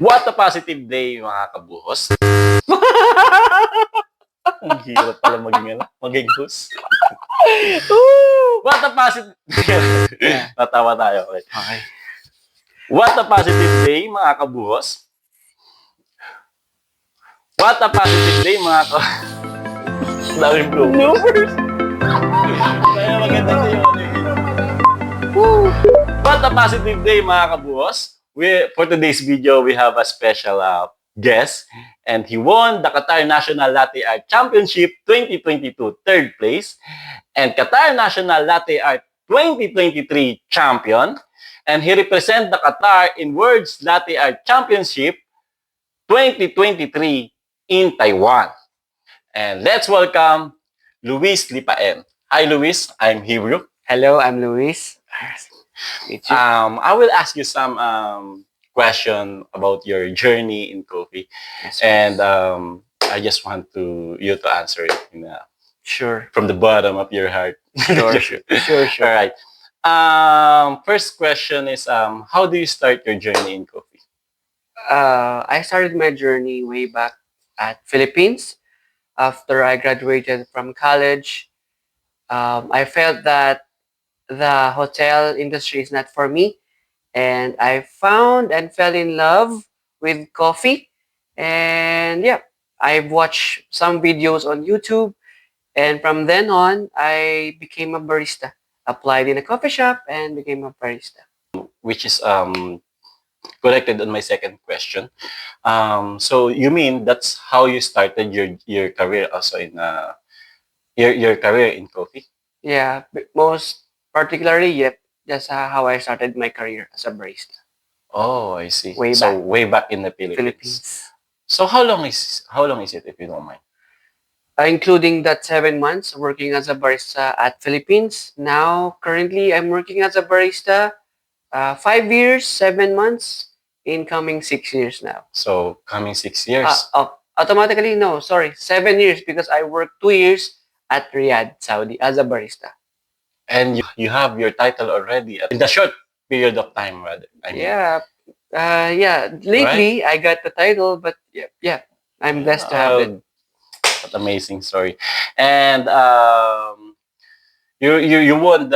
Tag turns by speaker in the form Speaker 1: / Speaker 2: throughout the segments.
Speaker 1: What a positive day, mga kabuhos. Ang hirap pala maging host. What a positive...
Speaker 2: Yeah.
Speaker 1: Natawa tayo. Okay.
Speaker 2: Okay.
Speaker 1: What a positive day, mga kabuhos. What a positive day, mga kabuhos. Daming bloopers. Kaya maganda na yun. What a positive day, mga kabuhos. For today's video, we have a special guest. And he won the Qatar National Latte Art Championship 2022 third place. And Qatar National Latte Art 2023 champion. And he represents the Qatar in World's Latte Art Championship 2023 in Taiwan. And let's welcome Louise Lipaen. Hi, Louise. I'm Hebrew.
Speaker 2: Hello, I'm Louise. Meet you.
Speaker 1: I will ask you some question about your journey in coffee,
Speaker 2: Yes,
Speaker 1: and I just want you to answer it
Speaker 2: sure.
Speaker 1: from the bottom of your heart.
Speaker 2: Sure.
Speaker 1: All right. First question is how do you start your journey in coffee?
Speaker 2: I started my journey way back at Philippines after I graduated from college. I felt that the hotel industry is not for me, and I found and fell in love with coffee. And yeah, I've watched some videos on YouTube, and from then on, I became a barista. Applied in a coffee shop and became a barista.
Speaker 1: Which is connected on my second question. So you mean that's how you started your career also in your career in coffee?
Speaker 2: Yeah, most particularly, yep, that's how I started my career as a barista.
Speaker 1: Oh, I see.
Speaker 2: Way
Speaker 1: So
Speaker 2: back.
Speaker 1: way back in the Philippines. So how long is it, if you don't mind?
Speaker 2: Including that 7 months working as a barista at Philippines. Now, currently, I'm working as a barista 5 years, 7 months, incoming 6 years now.
Speaker 1: So coming 6 years.
Speaker 2: Automatically, no, sorry, 7 years because I worked 2 years at Riyadh, Saudi as a barista.
Speaker 1: And you have your title already in the short period of time, rather. I mean,
Speaker 2: Yeah. Lately, I got the title, but yeah, I'm blessed to have it.
Speaker 1: what amazing story. And you won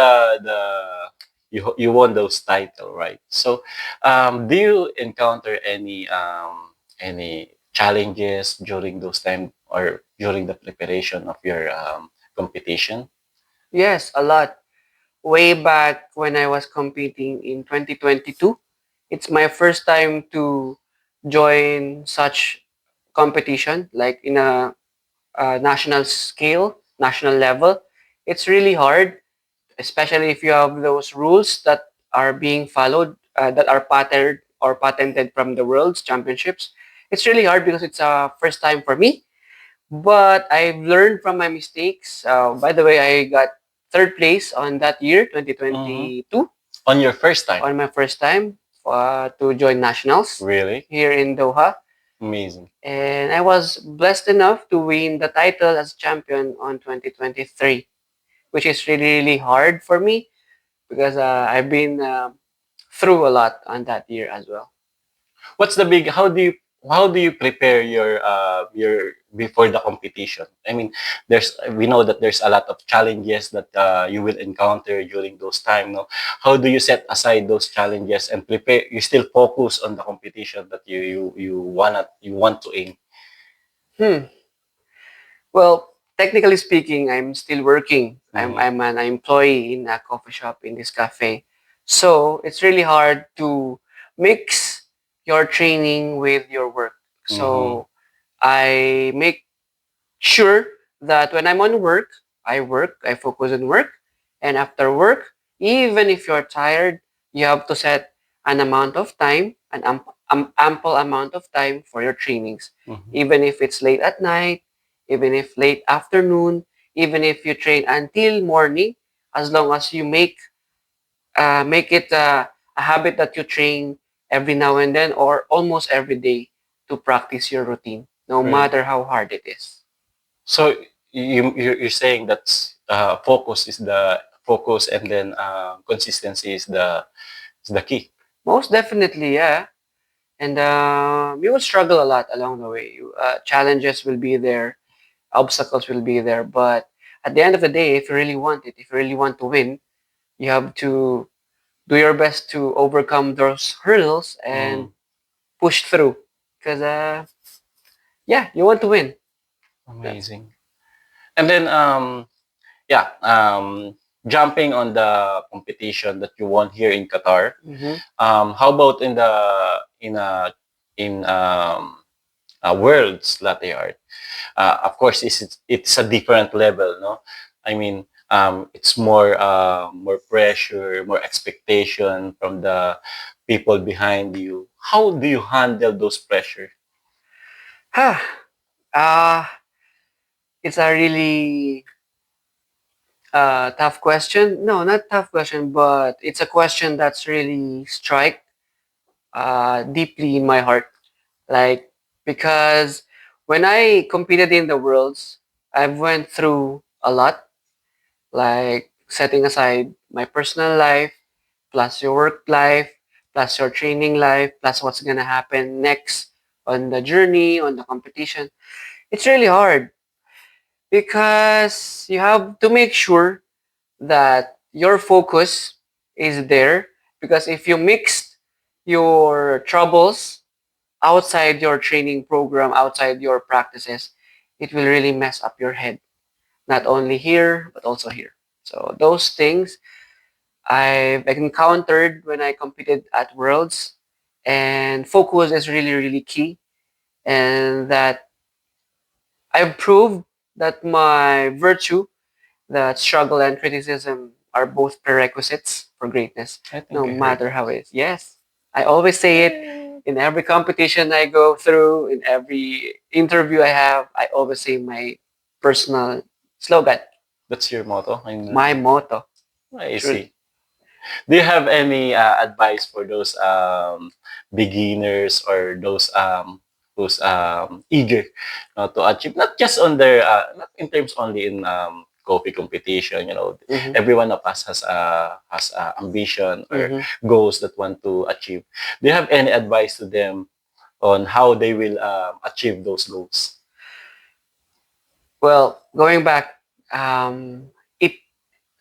Speaker 1: you won those title, right? So do you encounter any challenges during those time or during the preparation of your competition?
Speaker 2: Yes, a lot. Way back when I was competing in 2022, it's my first time to join such competition, like in a national scale, national level. It's really hard, especially if you have those rules that are being followed, that are patterned or patented from the World's Championships. It's really hard because it's a first time for me, but I've learned from my mistakes. By the way, I got third place on that year, 2022.
Speaker 1: On your first time?
Speaker 2: On my first time to join nationals.
Speaker 1: Really?
Speaker 2: Here in Doha.
Speaker 1: Amazing.
Speaker 2: And I was blessed enough to win the title as champion on 2023, which is really, really hard for me because I've been through a lot on that year as well.
Speaker 1: What's the big? How do you prepare your before the competition? I mean, we know that there's a lot of challenges that you will encounter during those time. No, how do you set aside those challenges and prepare? You still focus on the competition that you want to aim.
Speaker 2: Well, technically speaking, I'm still working. I'm an employee in a coffee shop in this cafe. So it's really hard to mix your training with your work. So I make sure that when I'm on work, I focus on work. And after work, even if you're tired, you have to set an amount of time, ample amount of time for your trainings. Even if it's late at night, even if late afternoon, even if you train until morning, as long as you make it a habit that you train every now and then or almost every day to practice your routine, no matter how hard it is.
Speaker 1: So you're saying that focus and then consistency is the key.
Speaker 2: Most definitely, yeah. and you will struggle a lot along the way. Challenges will be there, obstacles will be there, but at the end of the day, if you really want it, if you really want to win, you have to do your best to overcome those hurdles and
Speaker 1: Mm,
Speaker 2: push through. Because yeah, you want to win. That's
Speaker 1: amazing. And then yeah, jumping on the competition that you won here in Qatar.
Speaker 2: mhm.
Speaker 1: How about in world's latte art? Of course, it's a different level, no? I mean, it's more pressure, more expectation from the people behind you. How do you handle those pressure?
Speaker 2: Ha. Uh, it's a really tough question. No, not tough question, but it's a question that's really strike deeply in my heart. Like, because when I competed in the worlds, I went through a lot, like setting aside my personal life, plus your work life, plus your training life, plus what's gonna happen next on the journey, on the competition. It's really hard because you have to make sure that your focus is there. Because if you mix your troubles outside your training program, outside your practices, it will really mess up your head, not only here, but also here. So those things I've encountered when I competed at Worlds, and focus is really, really key. And that I've proved that my virtue, that struggle and criticism are both prerequisites for greatness,
Speaker 1: I think
Speaker 2: no
Speaker 1: I heard
Speaker 2: matter
Speaker 1: that.
Speaker 2: how it is. Yes, I always say it in every competition I go through, in every interview I have. I always say my personal slogan,
Speaker 1: That's your motto.
Speaker 2: my motto.
Speaker 1: I
Speaker 2: Truly.
Speaker 1: see. Do you have any advice for those beginners or those who's eager to achieve, not just on their, not in terms only in coffee competition,
Speaker 2: Mm-hmm.
Speaker 1: everyone of us has ambition or
Speaker 2: Mm-hmm.
Speaker 1: goals that want to achieve. Do you have any advice to them on how they will achieve those goals?
Speaker 2: Well, going back, it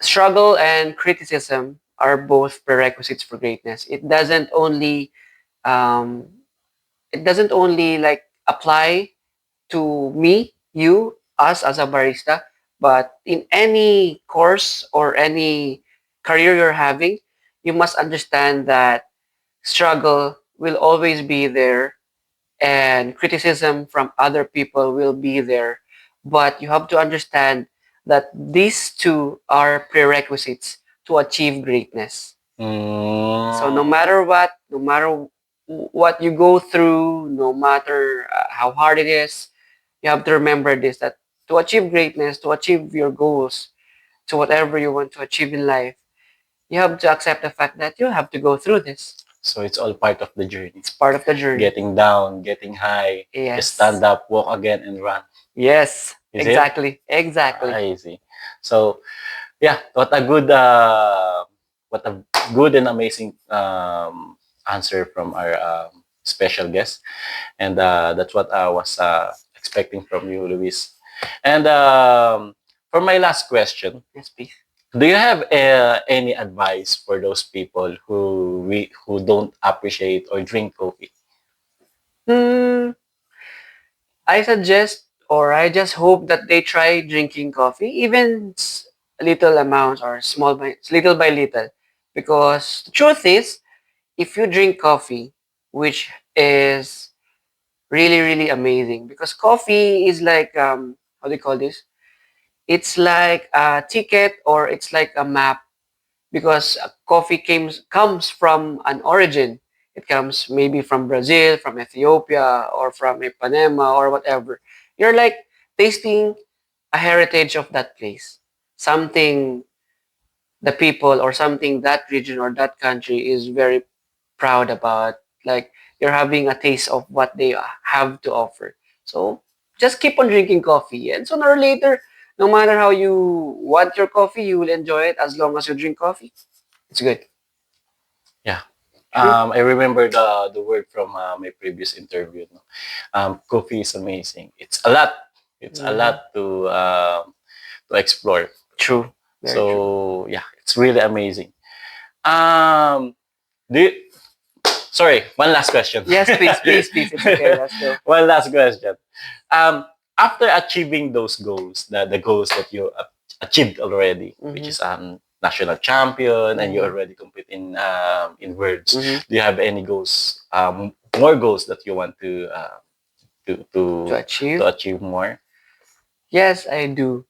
Speaker 2: struggle and criticism are both prerequisites for greatness. Um, it doesn't only like apply to me, you, us as a barista, but in any course or any career you're having, you must understand that struggle will always be there and criticism from other people will be there. But you have to understand that these two are prerequisites to achieve greatness. So no
Speaker 1: Mm,
Speaker 2: matter what, no matter what you go through, no matter how hard it is, you have to remember this, that to achieve greatness, to achieve your goals, to whatever you want to achieve in life, you have to accept the fact that you have to go through this.
Speaker 1: so it's all part of the journey.
Speaker 2: It's part of the journey.
Speaker 1: Getting down, getting high, just
Speaker 2: Yes.
Speaker 1: stand up, walk again, and run.
Speaker 2: Yes.
Speaker 1: Is it?
Speaker 2: Exactly. Exactly.
Speaker 1: I see. So yeah, what a good and amazing answer from our special guest, and that's what I was expecting from you, Luis. And for my last question,
Speaker 2: Yes, please.
Speaker 1: do you have any advice for those people who don't appreciate or drink coffee?
Speaker 2: Hmm. I suggest or I just hope that they try drinking coffee, even little amounts or little by little. Because the truth is, if you drink coffee, which is really, really amazing, because coffee is like, how do you call this? It's like a ticket or it's like a map, because coffee comes from an origin. It comes maybe from Brazil, from Ethiopia, or from Ipanema, or whatever. You're like tasting a heritage of that place, something the people or something that region or that country is very proud about. Like, you're having a taste of what they have to offer. So just keep on drinking coffee, and sooner or later, no matter how you want your coffee, you will enjoy it as long as you drink coffee. It's good.
Speaker 1: Yeah, I remember the word from my previous interview. No? Coffee is amazing. It's a lot. It's a
Speaker 2: Mhm.
Speaker 1: lot to explore.
Speaker 2: True. Very true.
Speaker 1: So yeah, it's really amazing. Um, do you, sorry, one last question.
Speaker 2: Yes, please, please, please. It's okay. Let's go.
Speaker 1: One last question. Um, After achieving those goals, the goals that you achieved already, which
Speaker 2: Mm-hmm.
Speaker 1: is national champion, and you
Speaker 2: Mm-hmm.
Speaker 1: already compete in words.
Speaker 2: Mm-hmm.
Speaker 1: Do you have any goals, more goals that you want to
Speaker 2: To
Speaker 1: to to
Speaker 2: achieve?
Speaker 1: achieve more?
Speaker 2: Yes, I do.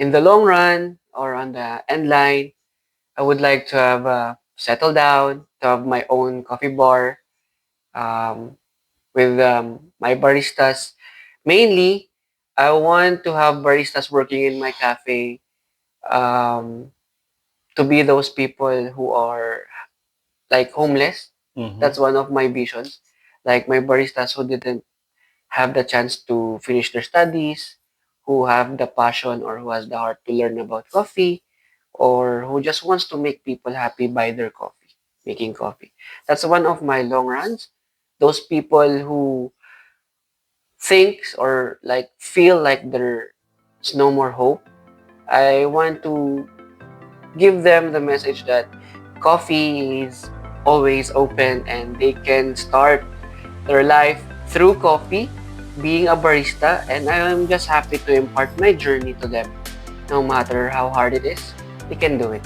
Speaker 2: In the long run or on the end line, I would like to have settled down, to have my own coffee bar um, with my baristas. Mainly, I want to have baristas working in my cafe um, to be those people who are like homeless.
Speaker 1: Mm-hmm.
Speaker 2: That's one of my visions. Like my baristas who didn't have the chance to finish their studies, who have the passion or who has the heart to learn about coffee, or who just wants to make people happy by their coffee, making coffee. That's one of my long runs. Those people who thinks or like feel like there's no more hope. I want to give them the message that coffee is always open and they can start their life through coffee, being a barista, and I'm just happy to impart my journey to them. No matter how hard it is, they can do it.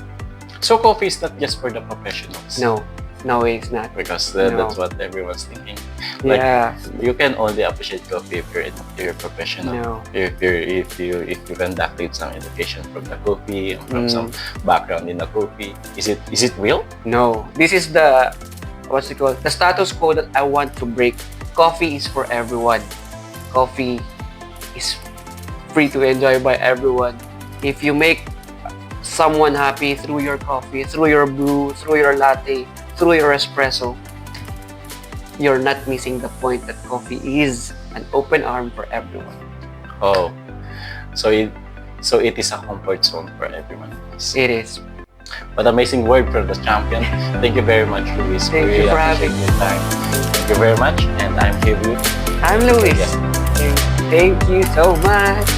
Speaker 1: So coffee is not just for the professionals.
Speaker 2: No, no, it's not.
Speaker 1: Because
Speaker 2: No.
Speaker 1: that's what everyone's thinking. Like,
Speaker 2: Yeah,
Speaker 1: you can only appreciate coffee if you're a professional.
Speaker 2: no.
Speaker 1: If you conducted some education from the coffee and from some
Speaker 2: Mm,
Speaker 1: background in the coffee. Is it real?
Speaker 2: no. This is the what's it called? The status quo that I want to break. Coffee is for everyone. Coffee is free to enjoy by everyone. If you make someone happy through your coffee, through your brew, through your latte, through your espresso, you're not missing the point that coffee is an open arm for everyone.
Speaker 1: Oh, so it is a comfort zone for everyone.
Speaker 2: It is.
Speaker 1: What amazing word from the champion. Thank you very much, Louise.
Speaker 2: Thank
Speaker 1: We
Speaker 2: you
Speaker 1: really
Speaker 2: for
Speaker 1: appreciate
Speaker 2: having
Speaker 1: your time. Thank you very much, and I'm here with
Speaker 2: I'm Louise.
Speaker 1: Yes.
Speaker 2: Thank you so much.